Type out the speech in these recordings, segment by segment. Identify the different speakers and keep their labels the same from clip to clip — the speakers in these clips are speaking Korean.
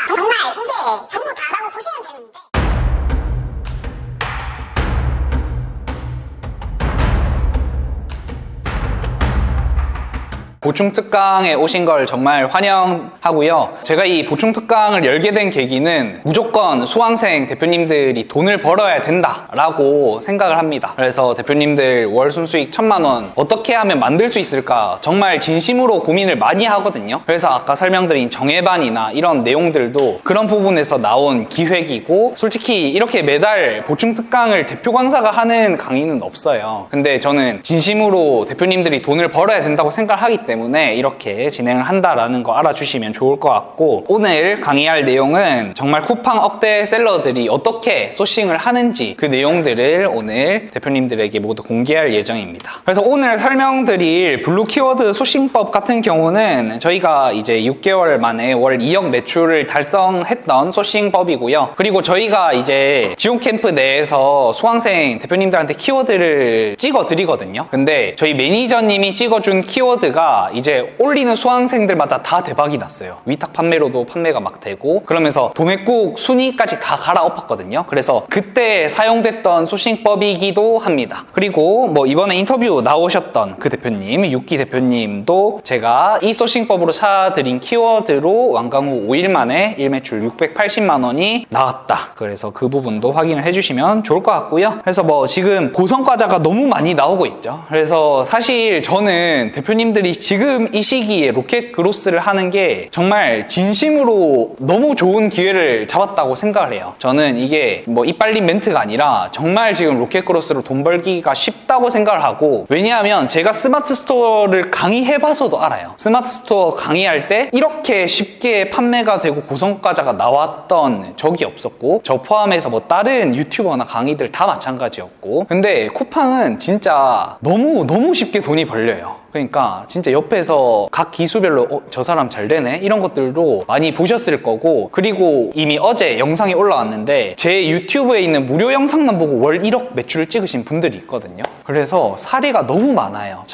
Speaker 1: 정말 이게 전부 다라고 보시면 되는데.
Speaker 2: 보충 특강에 오신 걸 정말 환영하고요. 제가 이 보충 특강을 열게 된 계기는 무조건 수강생 대표님들이 돈을 벌어야 된다라고 생각을 합니다. 그래서 대표님들 월 순수익 1000만 원 어떻게 하면 만들 수 있을까 정말 진심으로 고민을 많이 하거든요. 그래서 아까 설명드린 정예반이나 이런 내용들도 그런 부분에서 나온 기획이고, 솔직히 이렇게 매달 보충 특강을 대표 강사가 하는 강의는 없어요. 근데 저는 진심으로 대표님들이 돈을 벌어야 된다고 생각을 하기 때문에 이렇게 진행을 한다라는 거 알아주시면 좋을 것 같고, 오늘 강의할 내용은 정말 쿠팡 억대 셀러들이 어떻게 소싱을 하는지 그 내용들을 오늘 대표님들에게 모두 공개할 예정입니다. 그래서 오늘 설명드릴 블루 키워드 소싱법 같은 경우는 저희가 이제 6개월 만에 월 2억 매출을 달성했던 소싱법이고요. 그리고 저희가 이제 지원 캠프 내에서 수강생 대표님들한테 키워드를 찍어 드리거든요. 근데 저희 매니저님이 찍어준 키워드가 이제 올리는 수강생들마다 다 대박이 났어요. 위탁 판매로도 판매가 막 되고, 그러면서 도매국 순위까지 다 갈아엎었거든요. 그래서 그때 사용됐던 소싱법이기도 합니다. 그리고 뭐 이번에 인터뷰 나오셨던 그 대표님, 육기 대표님도 제가 이 소싱법으로 사드린 키워드로 완강 후 5일 만에 일매출 680만 원이 나왔다. 그래서 그 부분도 확인을 해주시면 좋을 것 같고요. 그래서 뭐 지금 고성과자가 너무 많이 나오고 있죠. 그래서 사실 저는 대표님들이 지금 이 시기에 로켓 그로스를 하는 게 정말 진심으로 너무 좋은 기회를 잡았다고 생각을 해요. 저는 이게 뭐 이빨린 멘트가 아니라 정말 지금 로켓 그로스로 돈 벌기가 쉽다고 생각을 하고, 왜냐하면 제가 스마트 스토어를 강의해봐서도 알아요. 스마트 스토어 강의할 때 이렇게 쉽게 판매가 되고 고성과자가 나왔던 적이 없었고, 저 포함해서 뭐 다른 유튜버나 강의들 다 마찬가지였고, 근데 쿠팡은 진짜 너무 쉽게 돈이 벌려요. 그러니까 진짜 옆에서 각 기수별로 저 사람 잘 되네? 이런 것들도 많이 보셨을 거고, 그리고 이미 어제 영상이 올라왔는데 제 유튜브에 있는 무료 영상만 보고 월 1억 매출을 찍으신 분들이 있거든요. 그래서 사례가 너무 많아요.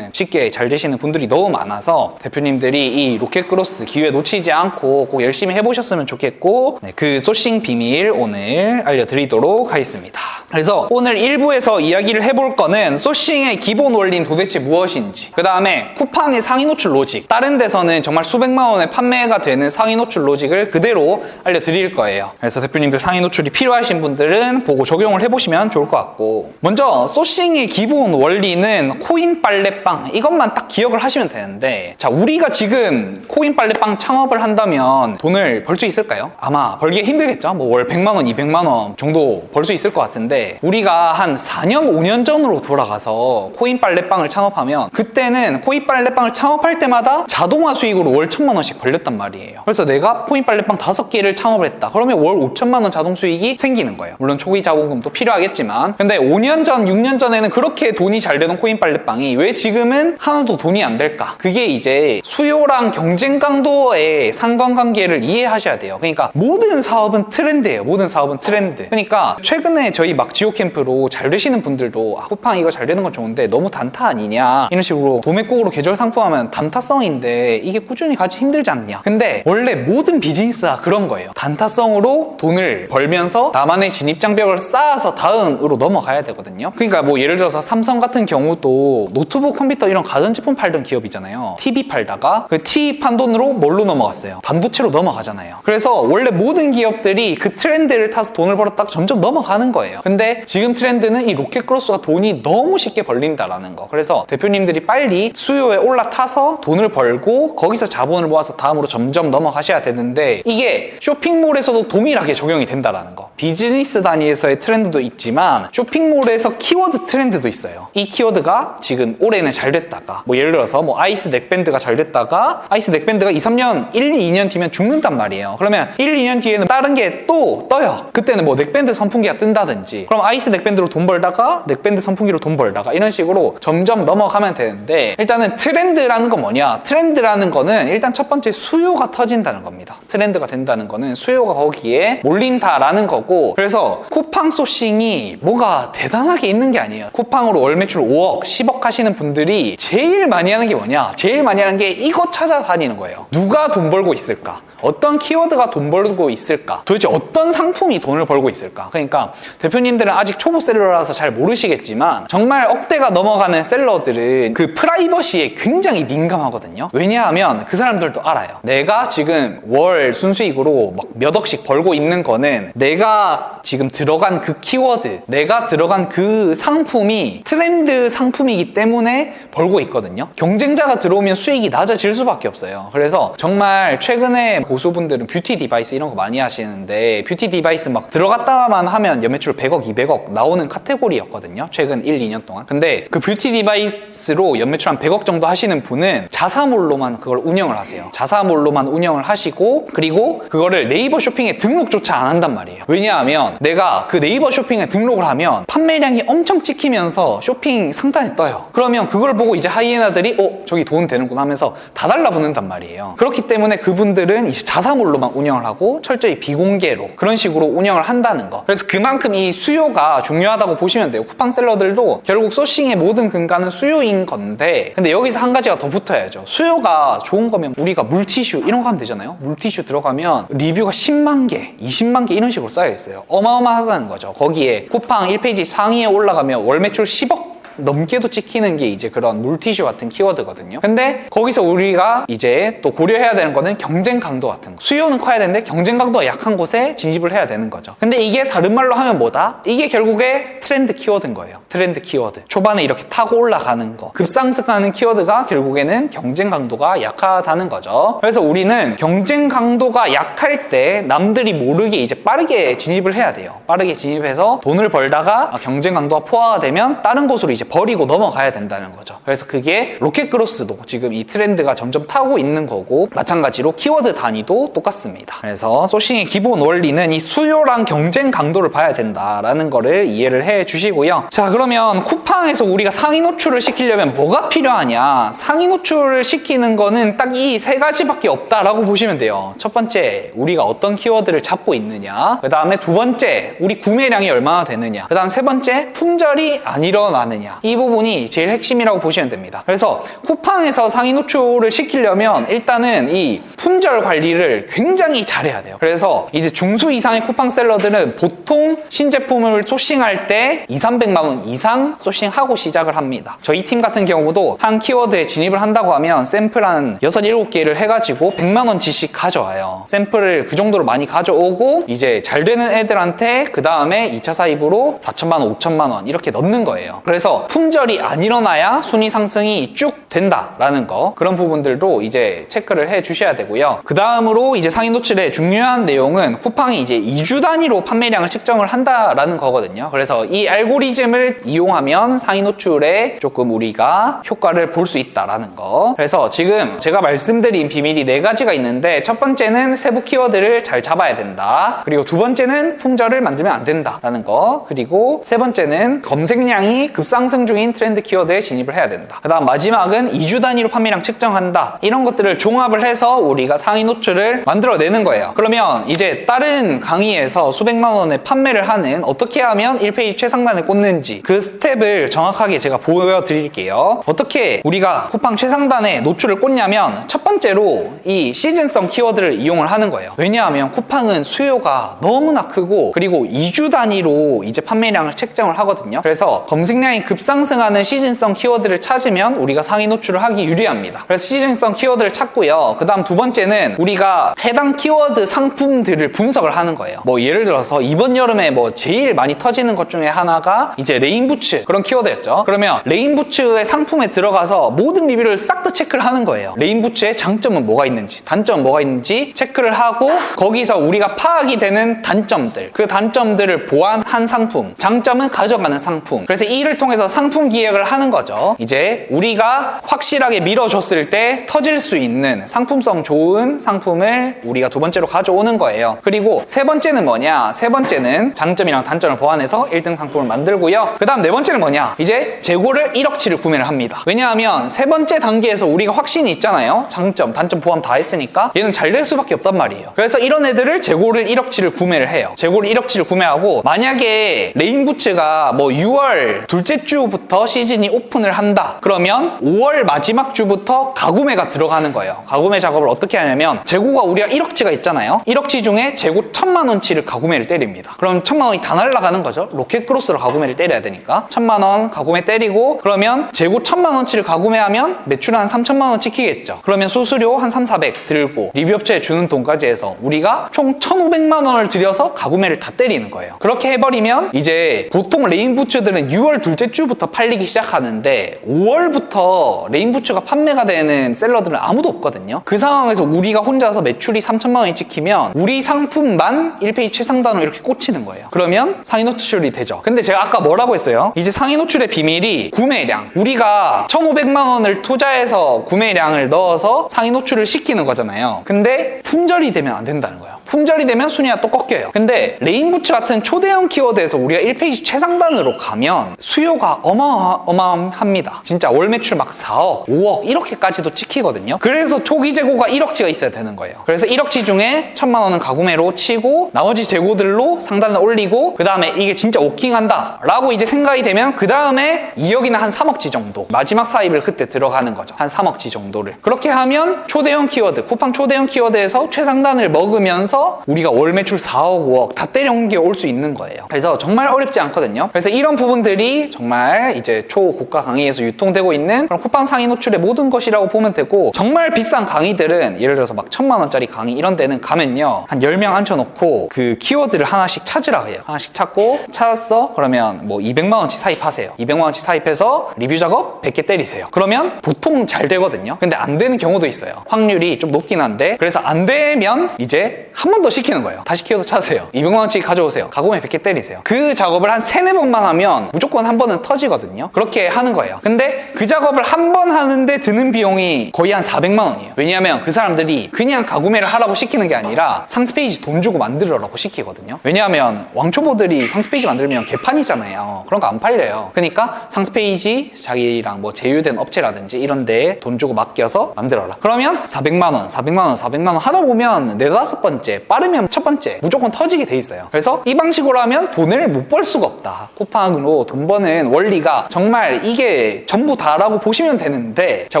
Speaker 2: 쉽게 잘 되시는 분들이 너무 많아서 대표님들이 이 로켓 크로스 기회 놓치지 않고 꼭 열심히 해보셨으면 좋겠고, 그 소싱 비밀 오늘 알려드리도록 하겠습니다. 그래서 오늘 1부에서 이야기를 해볼 거는 소싱의 기본 원리는 도대체 무엇인지, 그 다음에 쿠팡의 상위 노출 로직, 다른 데서는 정말 수백만 원에 판매가 되는 상위 노출 로직을 그대로 알려드릴 거예요. 그래서 대표님들 상위 노출이 필요하신 분들은 보고 적용을 해보시면 좋을 것 같고, 먼저 소싱의 기본 원리는 코인 빨래빵, 이것만 딱 기억을 하시면 되는데, 자, 우리가 지금 코인 빨래빵 창업을 한다면 돈을 벌 수 있을까요? 아마 벌기가 힘들겠죠. 뭐 월 100만 원, 200만 원 정도 벌 수 있을 것 같은데, 우리가 한 4년, 5년 전으로 돌아가서 코인 빨래빵을 창업하면 그때는 코인 빨래빵을 창업할 때마다 자동화 수익으로 월 1000만 원씩 벌렸단 말이에요. 그래서 내가 코인 빨래빵 5개를 창업을 했다. 그러면 월 5천만 원 자동 수익이 생기는 거예요. 물론 초기 자본금도 필요하겠지만, 근데 5년 전, 6년 전에는 그렇게 돈이 잘 되는 코인 빨래빵이 왜 지금은 하나도 돈이 안 될까? 그게 이제 수요랑 경쟁 강도의 상관관계를 이해하셔야 돼요. 그러니까 모든 사업은 트렌드예요. 모든 사업은 트렌드. 그러니까 최근에 저희 막 지오 캠프로 잘 되시는 분들도 쿠팡 이거 잘 되는 건 좋은데 너무 단타 아니냐, 이런 식으로 도매국으로 계절 상품하면 단타성인데 이게 꾸준히 가기 힘들지 않냐. 근데 원래 모든 비즈니스가 그런 거예요. 단타성으로 돈을 벌면서 나만의 진입장벽을 쌓아서 다음으로 넘어가야 되거든요. 그러니까 뭐 예를 들어서 삼성 같은 경우도 노트북, 컴퓨터 이런 가전제품 팔던 기업이잖아요. TV 팔다가 그 TV 판 돈으로 뭘로 넘어갔어요? 반도체로 넘어가잖아요. 그래서 원래 모든 기업들이 그 트렌드를 타서 돈을 벌었다가 점점 넘어가는 거예요. 근데 지금 트렌드는 이 로켓 크로스가 돈이 너무 쉽게 벌린다라는 거. 그래서 대표님들이 빨리 수요에 올라타서 돈을 벌고 거기서 자본을 모아서 다음으로 점점 넘어가셔야 되는데, 이게 쇼핑몰에서도 동일하게 적용이 된다라는 거. 비즈니스 단위에서의 트렌드도 있지만 쇼핑몰에서 키워드 트렌드도 있어요. 이 키워드가 지금 올해는 잘 됐다가, 뭐 예를 들어서 뭐 아이스 넥밴드가 잘 됐다가 아이스 넥밴드가 2-3년, 1-2년 뒤면 죽는단 말이에요. 그러면 1-2년 뒤에는 다른 게 또 떠요. 그때는 뭐 넥밴드 선풍기가 뜬다든지, 그럼 아이스 넥밴드로 돈 벌다가 넥밴드 선풍기로 돈 벌다가 이런 식으로 점점 넘어가면 되는데, 일단은 트렌드라는 건 뭐냐? 트렌드라는 거는 일단 첫 번째 수요가 터진다는 겁니다. 트렌드가 된다는 거는 수요가 거기에 몰린다라는 거고, 그래서 쿠팡 소싱이 뭐가 대단하게 있는 게 아니에요. 쿠팡으로 월 매출 5억, 10억 하시는 분들이 제일 많이 하는 게 뭐냐? 제일 많이 하는 게 이거 찾아다니는 거예요. 누가 돈 벌고 있을까? 어떤 키워드가 돈 벌고 있을까? 도대체 어떤 상품이 돈을 벌고 있을까? 그러니까 대표님들은 아직 초보 셀러라서 잘 모르시겠지만 정말 억대가 넘어가는 셀러들은 그 프라이버시에 굉장히 민감하거든요. 왜냐하면 그 사람들도 알아요. 내가 지금 월 순수익으로 막 몇 억씩 벌고 있는 거는 내가 지금 들어간 그 키워드, 내가 들어간 그 상품이 트렌드 상품이기 때문에 벌고 있거든요. 경쟁자가 들어오면 수익이 낮아질 수밖에 없어요. 그래서 정말 최근에 고수분들은 뷰티 디바이스 이런 거 많이 하시는데 뷰티 디바이스 막 들어갔다만 하면 연매출 100억, 200억 나오는 카테고리였거든요. 최근 1, 2년 동안. 근데 그 뷰티 디바이스로 연매출 한 100억 정도 하시는 분은 자사몰로만 그걸 운영을 하세요. 자사몰로만 운영을 하시고 그리고 그거를 네이버 쇼핑에 등록조차 안 한단 말이에요. 왜냐하면 내가 그 네이버 쇼핑에 등록을 하면 판매량이 엄청 찍히면서 쇼핑 상단에 떠요. 그러면 그걸 보고 이제 하이에나들이 저기 돈 되는구나 하면서 다 달라붙는단 말이에요. 그렇기 때문에 그분들은 이제 자사몰로만 운영을 하고 철저히 비공개로 그런 식으로 운영을 한다는 거. 그래서 그만큼 이 수요가 중요하다고 보시면 돼요. 쿠팡 셀러들도 결국 소싱의 모든 근간은 수요인 건데 근데 여기서 한 가지가 더 붙어야죠. 수요가 좋은 거면 우리가 물티슈 이런 거 하면 되잖아요. 물티슈 들어가면 리뷰가 10만 개, 20만 개 이런 식으로 쌓여 있어요. 어마어마하다는 거죠. 거기에 쿠팡 1페이지 상위에 올라가면 월 매출 10억 넘게도 찍히는 게 이제 그런 물티슈 같은 키워드거든요. 근데 거기서 우리가 이제 또 고려해야 되는 거는 경쟁 강도 같은 거. 수요는 커야 되는데 경쟁 강도가 약한 곳에 진입을 해야 되는 거죠. 근데 이게 다른 말로 하면 뭐다? 이게 결국에 트렌드 키워드인 거예요. 트렌드 키워드. 초반에 이렇게 타고 올라가는 거. 급상승하는 키워드가 결국에는 경쟁 강도가 약하다는 거죠. 그래서 우리는 경쟁 강도가 약할 때 남들이 모르게 이제 빠르게 진입을 해야 돼요. 빠르게 진입해서 돈을 벌다가 경쟁 강도가 포화가 되면 다른 곳으로 이제 버리고 넘어가야 된다는 거죠. 그래서 그게 로켓그로스도 지금 이 트렌드가 점점 타고 있는 거고 마찬가지로 키워드 단위도 똑같습니다. 그래서 소싱의 기본 원리는 이 수요랑 경쟁 강도를 봐야 된다라는 거를 이해를 해 주시고요. 자, 그러면 쿠팡에서 우리가 상위 노출을 시키려면 뭐가 필요하냐? 상위 노출을 시키는 거는 딱 이 세 가지밖에 없다라고 보시면 돼요. 첫 번째, 우리가 어떤 키워드를 잡고 있느냐. 그 다음에 두 번째, 우리 구매량이 얼마나 되느냐. 그 다음 세 번째, 품절이 안 일어나느냐. 이 부분이 제일 핵심이라고 보시면 됩니다. 그래서 쿠팡에서 상위 노출을 시키려면 일단은 이 품절 관리를 굉장히 잘해야 돼요. 그래서 이제 중수 이상의 쿠팡 셀러들은 보통 신제품을 소싱할 때 200~300만 원 이상 소싱하고 시작을 합니다. 저희 팀 같은 경우도 한 키워드에 진입을 한다고 하면 샘플 한 6~7개를 해가지고 100만 원치씩 가져와요. 샘플을 그 정도로 많이 가져오고 이제 잘 되는 애들한테 그 다음에 2차 사입으로 4천만 원, 5천만 원 이렇게 넣는 거예요. 그래서 품절이 안 일어나야 순위 상승이 쭉 된다라는 거, 그런 부분들도 이제 체크를 해 주셔야 되고요. 그 다음으로 이제 상위 노출의 중요한 내용은 쿠팡이 이제 2주 단위로 판매량을 측정을 한다라는 거거든요. 그래서 이 알고리즘을 이용하면 상위 노출에 조금 우리가 효과를 볼 수 있다라는 거. 그래서 지금 제가 말씀드린 비밀이 4가지가 있는데 첫 번째는 세부 키워드를 잘 잡아야 된다. 그리고 두 번째는 품절을 만들면 안 된다라는 거. 그리고 세 번째는 검색량이 급상승 중인 트렌드 키워드에 진입을 해야 된다. 그 다음 마지막은 2주 단위로 판매량 측정한다. 이런 것들을 종합을 해서 우리가 상위 노출을 만들어내는 거예요. 그러면 이제 다른 강의에서 수백만 원에 판매를 하는 어떻게 하면 1페이지 최상단에 꽂는지 그 스텝을 정확하게 제가 보여드릴게요. 어떻게 우리가 쿠팡 최상단에 노출을 꽂냐면 첫 번째로 이 시즌성 키워드를 이용을 하는 거예요. 왜냐하면 쿠팡은 수요가 너무나 크고 그리고 2주 단위로 이제 판매량을 책정을 하거든요. 그래서 검색량이 급상승하는 시즌성 키워드를 찾으면 우리가 상위 노출을 하기 유리합니다. 그래서 시즌성 키워드를 찾고요. 그 다음 두 번째는 우리가 해당 키워드 상품들을 분석을 하는 거예요. 뭐 예를 들어서 이번 여름에 뭐 제일 많이 터지는 것 중에 하나가 이제 레인부츠 그런 키워드였죠. 그러면 레인부츠의 상품에 들어가서 모든 리뷰를 싹 다 체크를 하는 거예요. 레인부츠의 장점은 뭐가 있는지 단점은 뭐가 있는지 체크를 하고 거기서 우리가 파악이 되는 단점들, 그 단점들을 보완한 상품, 장점은 가져가는 상품. 그래서 이를 통해서 상품 기획을 하는 거죠. 이제 우리가 확실하게 밀어줬을 때 터질 수 있는 상품성 좋은 상품을 우리가 두 번째로 가져오는 거예요. 그리고 세 번째는 뭐냐? 세 번째는 장점이랑 단점을 보완해서 1등 상품을 만들고요. 그 다음 네 번째는 뭐냐? 이제 재고를 1억치를 구매를 합니다. 왜냐하면 세 번째 단계에서 우리가 확신이 있잖아요. 장점, 단점 포함 다 했으니까 얘는 잘 될 수밖에 없단 말이에요. 그래서 이런 애들을 재고를 1억치를 구매를 해요. 재고를 1억치를 구매하고 만약에 레인부츠가 뭐 6월 둘째 주부터 시즌이 오픈을 한다. 그러면 5월 5월 마지막 주부터 가구매가 들어가는 거예요. 가구매 작업을 어떻게 하냐면 재고가 우리가 1억치가 있잖아요. 1억치 중에 재고 1,000만원치를 가구매를 때립니다. 그럼 1,000만원이 다 날아가는 거죠. 로켓 크로스로 가구매를 때려야 되니까 1,000만원 가구매 때리고 그러면 재고 1,000만원치를 가구매하면 매출 한 3,000만원 찍히겠죠. 그러면 수수료 한 3, 400 들고 리뷰업체에 주는 돈까지 해서 우리가 총 1,500만원을 들여서 가구매를 다 때리는 거예요. 그렇게 해버리면 이제 보통 레인부츠들은 6월 둘째 주부터 팔리기 시작하는데 5월부터 레인부츠가 판매가 되는 셀러들은 아무도 없거든요. 그 상황에서 우리가 혼자서 매출이 3,000만원이 찍히면 우리 상품만 1페이지 최상단으로 이렇게 꽂히는 거예요. 그러면 상위 노출이 되죠. 근데 제가 아까 뭐라고 했어요? 이제 상위 노출의 비밀이 구매량. 우리가 1,500만원을 투자해서 구매량을 넣어서 상위 노출을 시키는 거잖아요. 근데 품절이 되면 안 된다는 거예요. 품절이 되면 순위가 또 꺾여요. 근데 레인부츠 같은 초대형 키워드에서 우리가 1페이지 최상단으로 가면 수요가 어마어마합니다. 진짜 월 매출 막 4억, 5억 이렇게까지도 찍히거든요. 그래서 초기 재고가 1억치가 있어야 되는 거예요. 그래서 1억치 중에 1,000만 원은 가구매로 치고 나머지 재고들로 상단을 올리고 그 다음에 이게 진짜 워킹한다 라고 이제 생각이 되면 그 다음에 2억이나 한 3억치 정도 마지막 사입을 그때 들어가는 거죠. 한 3억치 정도를. 그렇게 하면 초대형 키워드, 쿠팡 초대형 키워드에서 최상단을 먹으면서 우리가 월 매출 4억, 5억 다 때려온 게 올 수 있는 거예요. 그래서 정말 어렵지 않거든요. 그래서 이런 부분들이 정말 이제 초고가 강의에서 유통되고 있는 그런 쿠팡 상위 노출의 모든 것이라고 보면 되고 정말 비싼 강의들은 예를 들어서 막 1,000만 원짜리 강의 이런 데는 가면요. 한 10명 앉혀놓고 그 키워드를 하나씩 찾으라 해요. 하나씩 찾고 찾았어? 그러면 뭐 200만 원치 사입하세요. 200만 원치 사입해서 리뷰 작업 100개 때리세요. 그러면 보통 잘 되거든요. 근데 안 되는 경우도 있어요. 확률이 좀 높긴 한데 그래서 안 되면 이제 한 번 더 시키는 거예요. 다시 키워드 찾으세요. 200만 원치 가져오세요. 가구매 100개 때리세요. 그 작업을 한 3, 4번만 하면 무조건 한 번은 터지거든요. 그렇게 하는 거예요. 근데 그 작업을 한 번 하는데 드는 비용이 거의 한 400만 원이에요. 왜냐하면 그 사람들이 그냥 가구매를 하라고 시키는 게 아니라 상세 페이지 돈 주고 만들으라고 시키거든요. 왜냐하면 왕초보들이 상세 페이지 만들면 개판이잖아요. 그런 거 안 팔려요. 그러니까 상세 페이지 자기랑 뭐 제휴된 업체라든지 이런 데에 돈 주고 맡겨서 만들어라. 그러면 400만 원, 400만 원, 400만 원 하다 보면 4, 5번째 빠르면 첫 번째 무조건 터지게 돼 있어요. 그래서 이 방식으로 하면 돈을 못 벌 수가 없다. 쿠팡으로 돈 버는 원리가 정말 이게 전부 다라고 보시면 되는데 자,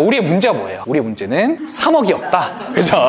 Speaker 2: 우리의 문제가 뭐예요? 우리의 문제는 3억이 없다. 그죠?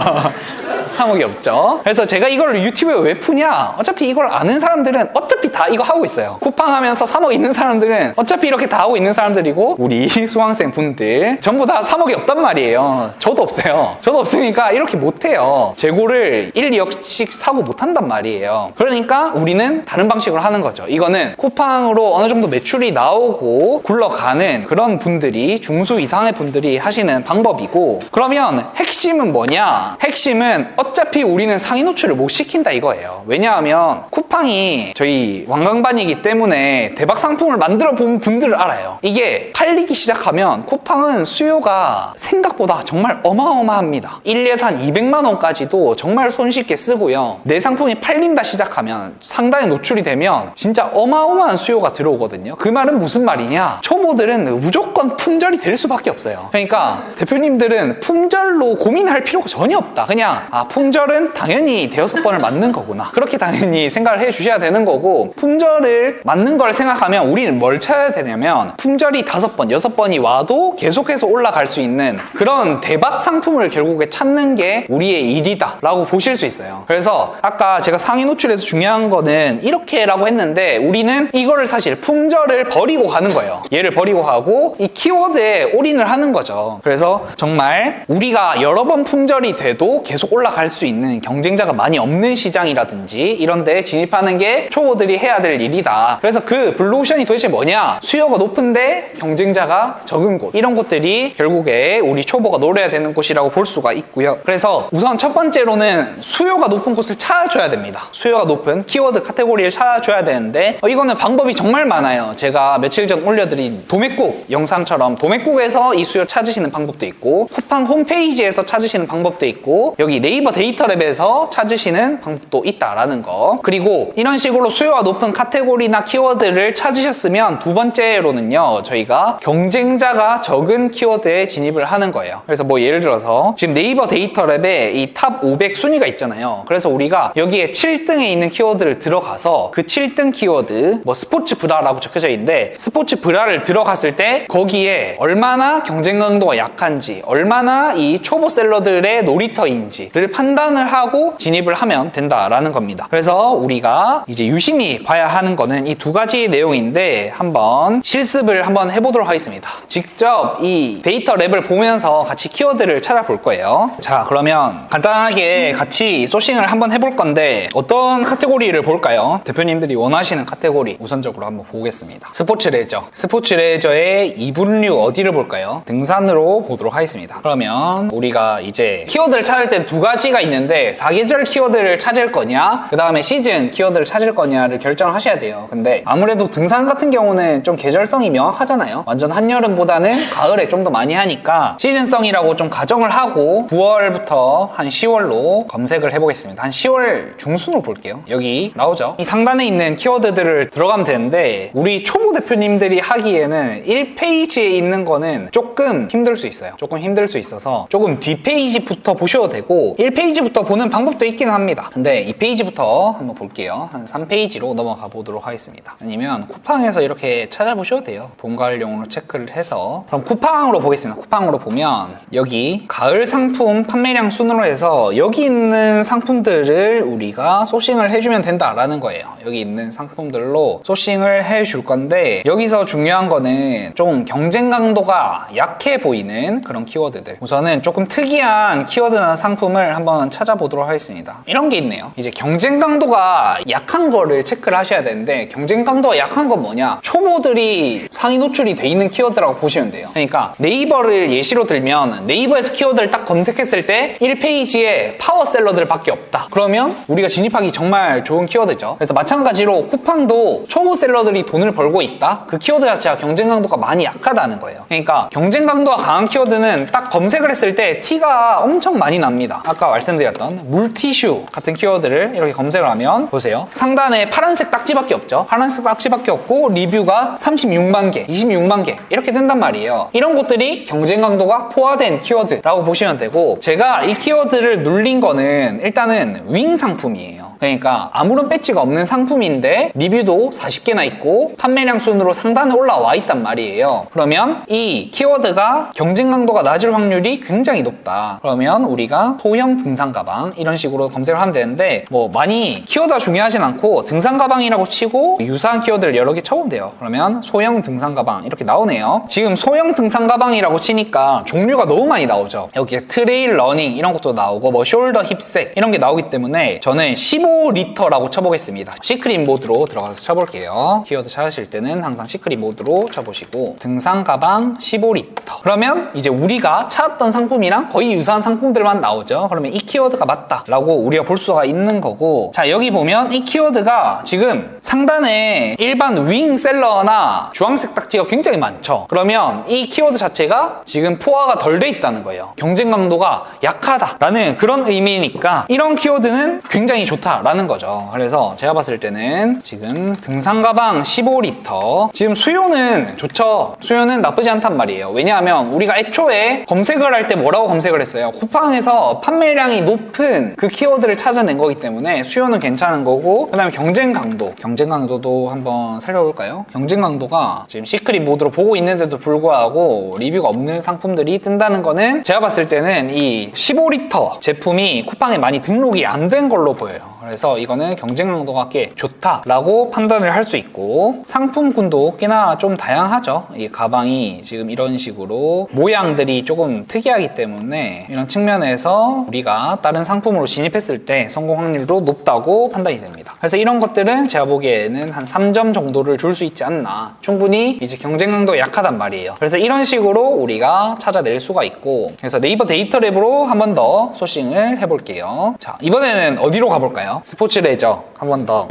Speaker 2: 3억이 없죠. 그래서 제가 이걸 유튜브에 왜 푸냐? 어차피 이걸 아는 사람들은 어차피 다 이거 하고 있어요. 쿠팡 하면서 3억 있는 사람들은 어차피 이렇게 다 하고 있는 사람들이고 우리 수강생 분들 전부 다 3억이 없단 말이에요. 저도 없어요. 저도 없으니까 이렇게 못해요. 재고를 1, 2억씩 사고 못한단 말이에요. 그러니까 우리는 다른 방식으로 하는 거죠. 이거는 쿠팡으로 어느 정도 매출이 나오고 굴러가는 그런 분들이 중수 이상의 분들이 하시는 방법이고 그러면 핵심은 뭐냐? 핵심은 어차피 우리는 상위 노출을 못 시킨다 이거예요. 왜냐하면 쿠팡이 저희 완강반이기 때문에 대박 상품을 만들어 본 분들을 알아요. 이게 팔리기 시작하면 쿠팡은 수요가 생각보다 정말 어마어마합니다. 1예산 200만 원까지도 정말 손쉽게 쓰고요. 내 상품이 팔린다 시작하면 상단에 노출이 되면 진짜 어마어마한 수요가 들어오거든요. 그 말은 무슨 말이냐? 초보들은 무조건 품절이 될 수밖에 없어요. 그러니까 대표님들은 품절로 고민할 필요가 전혀 없다. 그냥 품절은 당연히 대여섯 번을 맞는 거구나. 그렇게 당연히 생각을 해주셔야 되는 거고 품절을 맞는 걸 생각하면 우리는 뭘 찾아야 되냐면 품절이 5번, 6번이 와도 계속해서 올라갈 수 있는 그런 대박 상품을 결국에 찾는 게 우리의 일이다 라고 보실 수 있어요. 그래서 아까 제가 상위 노출에서 중요한 거는 이렇게라고 했는데 우리는 이거를 사실 품절을 버리고 가는 거예요. 얘를 버리고 가고 이 키워드에 올인을 하는 거죠. 그래서 정말 우리가 여러 번 품절이 돼도 계속 올라갈 수 있는 경쟁자가 많이 없는 시장이라든지 이런 데 진입하는 게 초보들이 해야 될 일이다. 그래서 그 블루오션이 도대체 뭐냐? 수요가 높은데 경쟁자가 적은 곳 이런 곳들이 결국에 우리 초보가 노려야 되는 곳이라고 볼 수가 있고요. 그래서 우선 첫 번째로는 수요가 높은 곳을 찾아줘야 됩니다. 수요가 높은 키워드 카테고리를 찾아줘야 되는데 이거는 방법이 정말 많아요. 제가 며칠 전 올려드린 도매국 영상처럼 도매국에서 이 수요 찾으시는 방법도 있고 쿠팡 홈페이지에서 찾으시는 방법도 있고 여기 네이버 데이터랩에서 찾으시는 방법도 있다라는 거. 그리고 이런 식으로 수요가 높은 카테고리나 키워드를 찾으셨으면 두 번째로는요, 저희가 경쟁자가 적은 키워드에 진입을 하는 거예요. 그래서 뭐 예를 들어서 지금 네이버 데이터랩에 이 탑 500 순위가 있잖아요. 그래서 우리가 여기에 7등에 있는 키워드를 들어가서 그 7등 키워드 뭐 스포츠 브라라고 적혀져 있는데 스포츠 브라를 들어갔을 때 거기에 얼마 얼마나 경쟁 강도가 약한지, 얼마나 이 초보 셀러들의 놀이터인지를 판단을 하고 진입을 하면 된다라는 겁니다. 그래서 우리가 이제 유심히 봐야 하는 거는 이 두 가지 내용인데 한번 실습을 한번 해보도록 하겠습니다. 직접 이 데이터 랩을 보면서 같이 키워드를 찾아볼 거예요. 자, 그러면 간단하게 같이 소싱을 한번 해볼 건데 어떤 카테고리를 볼까요? 대표님들이 원하시는 카테고리 우선적으로 한번 보겠습니다. 스포츠 레저. 스포츠 레저의 2분류 어디를 볼까요? 등산으로 보도록 하겠습니다. 그러면 우리가 이제 키워드를 찾을 때 두 가지가 있는데 사계절 키워드를 찾을 거냐, 그 다음에 시즌 키워드를 찾을 거냐를 결정을 하셔야 돼요. 근데 아무래도 등산 같은 경우는 좀 계절성이 명확하잖아요. 완전 한여름보다는 가을에 좀 더 많이 하니까 시즌성이라고 좀 가정을 하고 9월부터 한 10월로 검색을 해보겠습니다. 한 10월 중순으로 볼게요. 여기 나오죠? 이 상단에 있는 키워드들을 들어가면 되는데 우리 초보 대표님들이 하기에는 1페이지에 있는 거는 조금 힘들 수 있어요. 조금 힘들 수 있어서 조금 뒷페이지부터 보셔도 되고 1페이지부터 보는 방법도 있긴 합니다. 근데 2페이지부터 한번 볼게요. 한 3페이지로 넘어가 보도록 하겠습니다. 아니면 쿠팡에서 이렇게 찾아보셔도 돼요. 봄, 가을용으로 체크를 해서. 그럼 쿠팡으로 보겠습니다. 쿠팡으로 보면 여기 가을 상품 판매량 순으로 해서 여기 있는 상품들을 우리가 소싱을 해주면 된다라는 거예요. 여기 있는 상품들로 소싱을 해줄 건데 여기서 중요한 거는 좀 경쟁 강도가 약해 보이는 그런 키워드들. 우선은 조금 특이한 키워드나 상품을 한번 찾아보도록 하겠습니다. 이런 게 있네요. 이제 경쟁 강도가 약한 거를 체크를 하셔야 되는데 경쟁 강도가 약한 건 뭐냐? 초보들이 상위 노출이 돼 있는 키워드라고 보시면 돼요. 그러니까 네이버를 예시로 들면 네이버에서 키워드를 딱 검색했을 때 1페이지에 파워셀러들밖에 없다. 그러면 우리가 진입하기 정말 좋은 키워드죠. 그래서 마찬가지로 쿠팡도 초보 셀러들이 돈을 벌고 있다. 그 키워드 자체가 경쟁 강도가 많이 약하다는 거예요. 그러니까 경쟁 강도가 강한 키워드는 딱 검색을 했을 때 티가 엄청 많이 납니다. 아까 말씀드렸던 물티슈 같은 키워드를 이렇게 검색을 하면 보세요. 상단에 파란색 딱지밖에 없죠. 파란색 딱지밖에 없고 리뷰가 36만 개, 26만 개 이렇게 된단 말이에요. 이런 것들이 경쟁 강도가 포화된 키워드라고 보시면 되고 제가 이 키워드를 눌린 거는 일단은 윙 상품이에요. 그러니까 아무런 배지가 없는 상품인데 리뷰도 40개나 있고 판매량 순으로 상단에 올라와 있단 말이에요. 그러면 이 키워드가 경쟁 강도가 낮을 확률이 굉장히 높다. 그러면 우리가 소형 등산 가방 이런 식으로 검색을 하면 되는데 뭐 많이 키워드가 중요하진 않고 등산 가방이라고 치고 유사한 키워드를 여러 개 쳐보면 돼요. 그러면 소형 등산 가방 이렇게 나오네요. 지금 소형 등산 가방이라고 치니까 종류가 너무 많이 나오죠. 여기에 트레일 러닝 이런 것도 나오고 뭐 숄더 힙색 이런 게 나오기 때문에 저는 15리터라고 쳐보겠습니다. 시크릿 모드로 들어가서 쳐볼게요. 키워드 찾으실 때는 항상 시크릿 모드로 쳐보시고 등산 가방 15리터. 그러면 이제 우리가 찾았던 상품이랑 거의 유사한 상품들만 나오죠. 그러면 이 키워드가 맞다라고 우리가 볼 수가 있는 거고 자 여기 보면 이 키워드가 지금 상단에 일반 윙 셀러나 주황색 딱지가 굉장히 많죠. 그러면 이 키워드 자체가 지금 포화가 덜 돼 있다는 거예요. 경쟁 강도가 약하다라는 그런 의미니까 이런 키워드는 굉장히 좋다라는 거죠. 그래서 제가 봤을 때는 지금 등산 가방 15리터 지금 수요는 좋죠. 수요는 나쁘지 않단 말이에요. 왜냐하면 우리가 애초에 검색을 할 때 뭐라고 검색을 했어요? 쿠팡에서 판매량이 높은 그 키워드를 찾아낸 거기 때문에 수요는 괜찮은 거고 그 다음에 경쟁 강도도 한번 살펴볼까요? 경쟁 강도가 지금 시크릿 모드로 보고 있는데도 불구하고 리뷰가 없는 상품들이 뜬다는 거는 제가 봤을 때는 이 15리터 제품이 쿠팡에 많이 등록이 안 된 걸로 보여요. 그래서 이거는 경쟁 강도가 꽤 좋다라고 판단을 할 수 있고 상품군도 꽤나 좀 다양하죠. 이 가방이 지금 이런 식으로 모양들이 조금 특이하기 때문에 이런 측면에서 우리가 다른 상품으로 진입했을 때 성공 확률도 높다고 판단이 됩니다. 그래서 이런 것들은 제가 보기에는 한 3점 정도를 줄 수 있지 않나. 충분히 이제 경쟁 강도가 약하단 말이에요. 그래서 이런 식으로 우리가 찾아낼 수가 있고 그래서 네이버 데이터 랩으로 한 번 더 소싱을 해볼게요. 자, 이번에는 어디로 가볼까요? 스포츠 레저 한 번 더.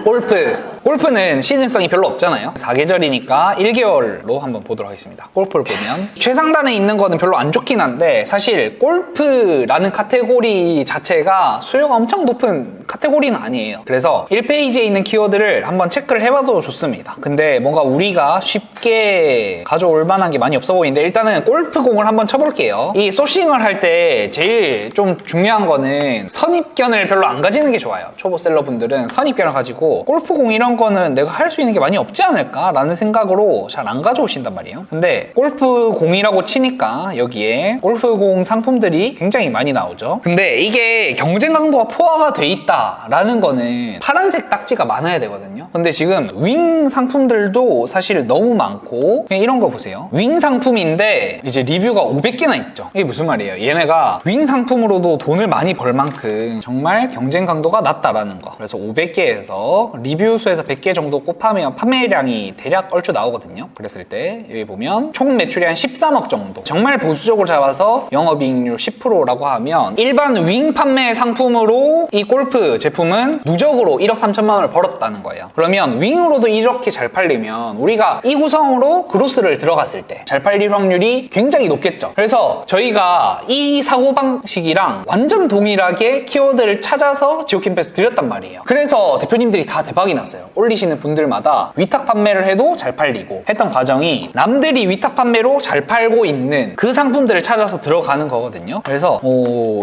Speaker 2: 골프는 시즌성이 별로 없잖아요. 4계절이니까 1개월로 한번 보도록 하겠습니다. 골프를 보면 최상단에 있는 거는 별로 안 좋긴 한데 사실 골프라는 카테고리 자체가 수요가 엄청 높은 카테고리는 아니에요. 그래서 1페이지에 있는 키워드를 한번 체크를 해봐도 좋습니다. 근데 뭔가 우리가 쉽게 가져올 만한 게 많이 없어 보이는데 일단은 골프공을 한번 쳐볼게요. 이 소싱을 할 때 제일 좀 중요한 거는 선입견을 별로 안 가지는 게 좋아요. 초보 셀러분들은 선입견을 가지고 골프공 이런 이런 거는 내가 할 수 있는 게 많이 없지 않을까라는 생각으로 잘 안 가져오신단 말이에요. 근데 골프공이라고 치니까 여기에 골프공 상품들이 굉장히 많이 나오죠. 근데 이게 경쟁 강도가 포화가 돼 있다라는 거는 파란색 딱지가 많아야 되거든요. 근데 지금 윙 상품들도 사실 너무 많고, 그냥 이런 거 보세요. 윙 상품인데 이제 리뷰가 500개나 있죠. 이게 무슨 말이에요? 얘네가 윙 상품으로도 돈을 많이 벌 만큼 정말 경쟁 강도가 낮다라는 거. 그래서 500개에서 리뷰 수에서 100개 정도 곱하면 판매량이 대략 얼추 나오거든요. 그랬을 때 여기 보면 총 매출이 한 13억 정도. 정말 보수적으로 잡아서 영업이익률 10%라고 하면 일반 윙 판매 상품으로 이 골프 제품은 누적으로 1억 3천만 원을 벌었다는 거예요. 그러면 윙으로도 이렇게 잘 팔리면 우리가 이 구성으로 그로스를 들어갔을 때 잘 팔릴 확률이 굉장히 높겠죠. 그래서 저희가 이 사고방식이랑 완전 동일하게 키워드를 찾아서 지오캠페스 드렸단 말이에요. 그래서 대표님들이 다 대박이 났어요. 올리시는 분들마다 위탁 판매를 해도 잘 팔리고 했던 과정이 남들이 위탁 판매로 잘 팔고 있는 그 상품들을 찾아서 들어가는 거거든요. 그래서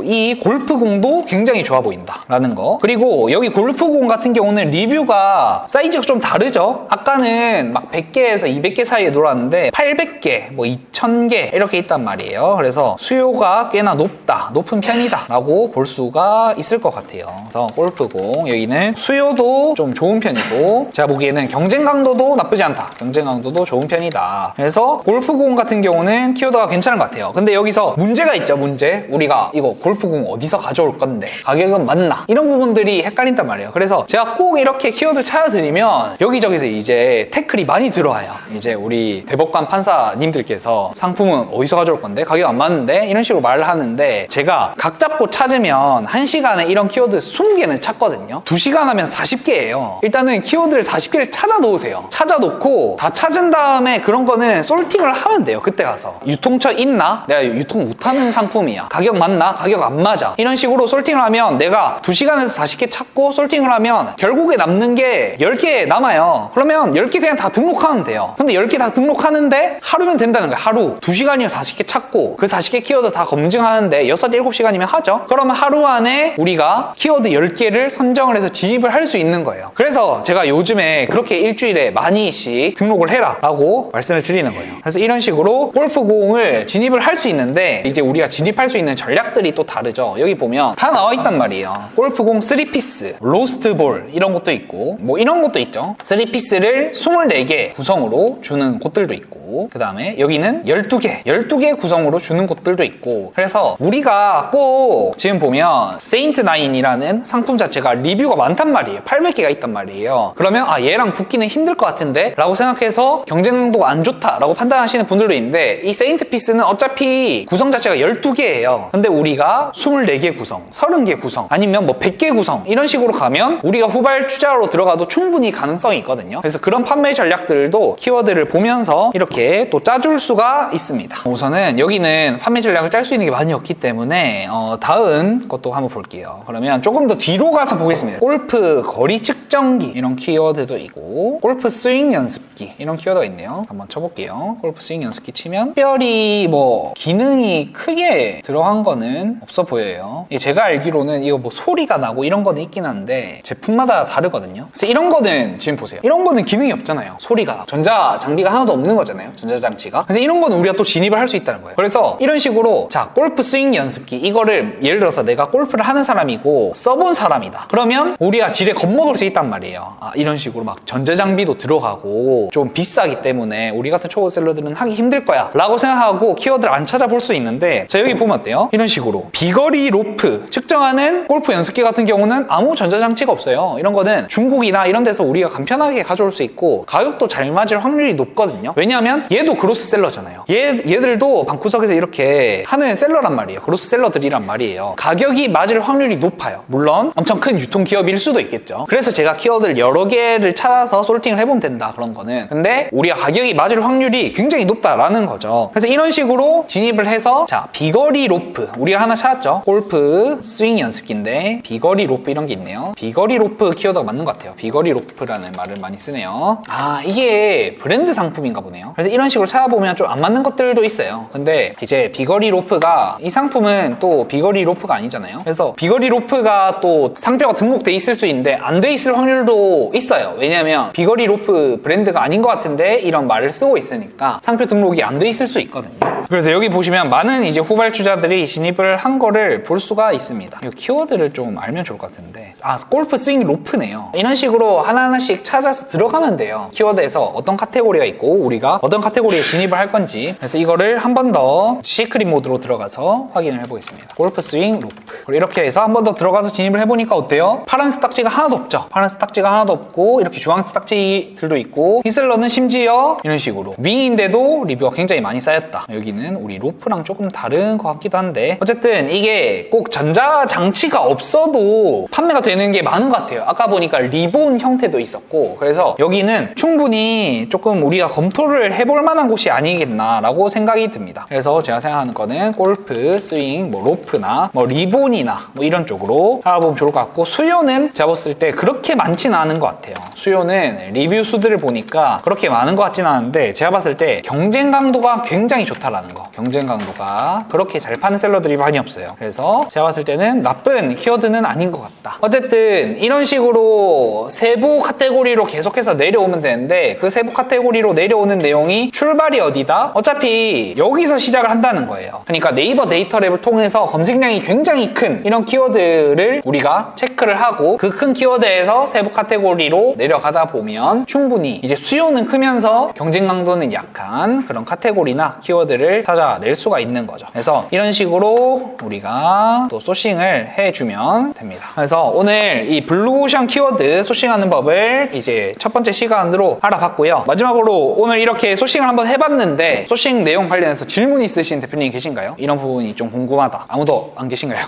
Speaker 2: 이 골프공도 굉장히 좋아 보인다라는 거. 그리고 여기 골프공 같은 경우는 리뷰가 사이즈가 좀 다르죠. 아까는 막 100개에서 200개 사이에 놀았는데 800개, 뭐 2000개 이렇게 있단 말이에요. 그래서 수요가 꽤나 높은 편이다 라고 볼 수가 있을 것 같아요. 그래서 골프공 여기는 수요도 좀 좋은 편이고, 제가 보기에는 경쟁 강도도 나쁘지 않다. 경쟁 강도도 좋은 편이다. 그래서 골프공 같은 경우는 키워드가 괜찮은 것 같아요. 근데 여기서 문제가 있죠. 문제. 우리가 이거 골프공 어디서 가져올 건데 가격은 맞나? 이런 부분들이 헷갈린단 말이에요. 그래서 제가 꼭 이렇게 키워드를 찾아드리면 여기저기서 이제 태클이 많이 들어와요. 이제 우리 대법관 판사님들께서 상품은 어디서 가져올 건데 가격 안 맞는데 이런 식으로 말을 하는데, 제가 각 잡고 찾으면 1시간에 이런 키워드 20개는 찾거든요. 2시간 하면 40개예요. 일단은 키워드를 40개를 찾아 놓으세요. 찾아 놓고 다 찾은 다음에 그런 거는 솔팅을 하면 돼요. 그때 가서 유통처 있나? 내가 유통 못하는 상품이야. 가격 맞나? 가격 안 맞아. 이런 식으로 솔팅을 하면 내가 2시간에서 40개 찾고 솔팅을 하면 결국에 남는 게 10개 남아요. 그러면 10개 그냥 다 등록하면 돼요. 근데 10개 다 등록하는데 하루면 된다는 거예요. 하루. 2시간이면 40개 찾고 그 40개 키워드 다 검증하는데 6, 7시간이면 하죠. 그러면 하루 안에 우리가 키워드 10개를 선정을 해서 진입을 할 수 있는 거예요. 그래서 제가 요즘에 그렇게 일주일에 많이씩 등록을 해라 라고 말씀을 드리는 거예요. 그래서 이런 식으로 골프공을 진입을 할 수 있는데, 이제 우리가 진입할 수 있는 전략들이 또 다르죠. 여기 보면 다 나와 있단 말이에요. 골프공 3피스, 로스트볼 이런 것도 있고 뭐 이런 것도 있죠. 3피스를 24개 구성으로 주는 곳들도 있고, 그 다음에 여기는 12개 구성으로 주는 곳들도 있고. 그래서 우리가 꼭 지금 보면 세인트9이라는 상품 자체가 리뷰가 많단 말이에요. 800개가 있단 말이에요. 그러면 얘랑 붙기는 힘들 것 같은데 라고 생각해서 경쟁 강도가 안 좋다 라고 판단하시는 분들도 있는데, 이 세인트피스는 어차피 구성 자체가 12개예요. 근데 우리가 24개 구성, 30개 구성, 아니면 뭐 100개 구성 이런 식으로 가면 우리가 후발주자로 들어가도 충분히 가능성이 있거든요. 그래서 그런 판매 전략들도 키워드를 보면서 이렇게 또 짜줄 수가 있습니다. 우선은 여기는 판매 전략을 짤 수 있는 게 많이 없기 때문에 다음 것도 한번 볼게요. 그러면 조금 더 뒤로 가서 보겠습니다. 골프 거리 측정기 이런 키워드도 있고, 골프 스윙 연습기 이런 키워드가 있네요. 한번 쳐볼게요. 골프 스윙 연습기 치면 특별히 뭐 기능이 크게 들어간 거는 없어 보여요. 제가 알기로는 이거 뭐 소리가 나고 이런 거는 있긴 한데 제품마다 다르거든요. 그래서 이런 거는 지금 보세요. 이런 거는 기능이 없잖아요. 소리가, 전자 장비가 하나도 없는 거잖아요. 전자장치가. 그래서 이런 거는 우리가 또 진입을 할 수 있다는 거예요. 그래서 이런 식으로 자, 골프 스윙 연습기 이거를 예를 들어서 내가 골프를 하는 사람이고 써본 사람이다. 그러면 우리가 지레 겁먹을 수 있단 말이에요. 이런 식으로 막 전자장비도 들어가고 좀 비싸기 때문에 우리 같은 초보 셀러들은 하기 힘들 거야 라고 생각하고 키워드를 안 찾아볼 수 있는데, 자 여기 보면 어때요? 이런 식으로 비거리 로프 측정하는 골프 연습기 같은 경우는 아무 전자장치가 없어요. 이런 거는 중국이나 이런 데서 우리가 간편하게 가져올 수 있고 가격도 잘 맞을 확률이 높거든요. 왜냐하면 얘도 그로스 셀러잖아요. 얘들도 방구석에서 이렇게 하는 셀러란 말이에요. 그로스 셀러들이란 말이에요. 가격이 맞을 확률이 높아요. 물론 엄청 큰 유통기업일 수도 있겠죠. 그래서 제가 키워드를 여러 개를 찾아서 솔팅을 해보면 된다, 그런 거는. 근데 우리가 가격이 맞을 확률이 굉장히 높다라는 거죠. 그래서 이런 식으로 진입을 해서 자, 비거리 로프 우리가 하나 찾았죠. 골프 스윙 연습기인데 비거리 로프 이런 게 있네요. 비거리 로프 키워드가 맞는 것 같아요. 비거리 로프라는 말을 많이 쓰네요. 이게 브랜드 상품인가 보네요. 그래서 그래서 이런 식으로 찾아보면 좀 안 맞는 것들도 있어요. 근데 이제 비거리 로프가 이 상품은 또 비거리 로프가 아니잖아요. 그래서 비거리 로프가 또 상표가 등록돼 있을 수 있는데 안 돼 있을 확률도 있어요. 왜냐면 비거리 로프 브랜드가 아닌 것 같은데 이런 말을 쓰고 있으니까 상표 등록이 안 돼 있을 수 있거든요. 그래서 여기 보시면 많은 이제 후발주자들이 진입을 한 거를 볼 수가 있습니다. 이 키워드를 좀 알면 좋을 것 같은데, 골프 스윙 로프네요. 이런 식으로 하나하나씩 찾아서 들어가면 돼요. 키워드에서 어떤 카테고리가 있고 우리가 어떤 카테고리에 진입을 할 건지. 그래서 이거를 한 번 더 시크릿 모드로 들어가서 확인을 해보겠습니다. 골프 스윙 로프. 그리고 이렇게 해서 한 번 더 들어가서 진입을 해보니까 어때요? 파란색 딱지가 하나도 없죠? 파란색 딱지가 하나도 없고 이렇게 주황색 딱지들도 있고, 히셀러는 심지어 이런 식으로 윙인데도 리뷰가 굉장히 많이 쌓였다. 여기는 우리 로프랑 조금 다른 것 같기도 한데, 어쨌든 이게 꼭 전자장치가 없어도 판매가 되는 게 많은 것 같아요. 아까 보니까 리본 형태도 있었고, 그래서 여기는 충분히 조금 우리가 검토를 해볼 만한 곳이 아니겠나라고 생각이 듭니다. 그래서 제가 생각하는 거는 골프 스윙, 로프나 리본이나 이런 쪽으로 알아보면 좋을 것 같고, 수요는 제가 봤을 때 그렇게 많지는 않은 것 같아요. 수요는 리뷰 수들을 보니까 그렇게 많은 것 같지는 않은데, 제가 봤을 때 경쟁 강도가 굉장히 좋다라는 거. 경쟁 강도가 그렇게 잘 파는 셀러들이 많이 없어요. 그래서 제가 봤을 때는 나쁜 키워드는 아닌 것 같다. 어쨌든 이런 식으로 세부 카테고리로 계속해서 내려오면 되는데, 그 세부 카테고리로 내려오는 내용이 출발이 어디다? 어차피 여기서 시작을 한다는 거예요. 그러니까 네이버 데이터 랩을 통해서 검색량이 굉장히 큰 이런 키워드를 우리가 체크를 하고, 그 큰 키워드에서 세부 카테고리로 내려가다 보면 충분히 이제 수요는 크면서 경쟁 강도는 약한 그런 카테고리나 키워드를 찾아낼 수가 있는 거죠. 그래서 이런 식으로 우리가 또 소싱을 해주면 됩니다. 그래서 오늘 이 블루오션 키워드 소싱하는 법을 이제 첫 번째 시간으로 알아봤고요. 마지막으로 오늘 이렇게 소싱을 한번 해봤는데, 소싱 내용 관련해서 질문 있으신 대표님 계신가요? 이런 부분이 좀 궁금하다. 아무도 안 계신가요?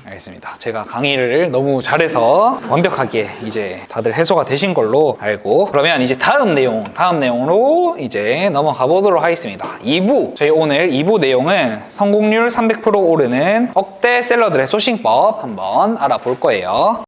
Speaker 2: 알겠습니다. 제가 강의를 너무 잘해서 완벽하게 이제 다들 해소가 되신 걸로 알고, 그러면 이제 다음 내용으로 이제 넘어가 보도록 하겠습니다. 2부, 저희 오늘 2부 내용은 성공률 300% 오르는 억대 셀러들의 소싱법 한번 알아볼 거예요.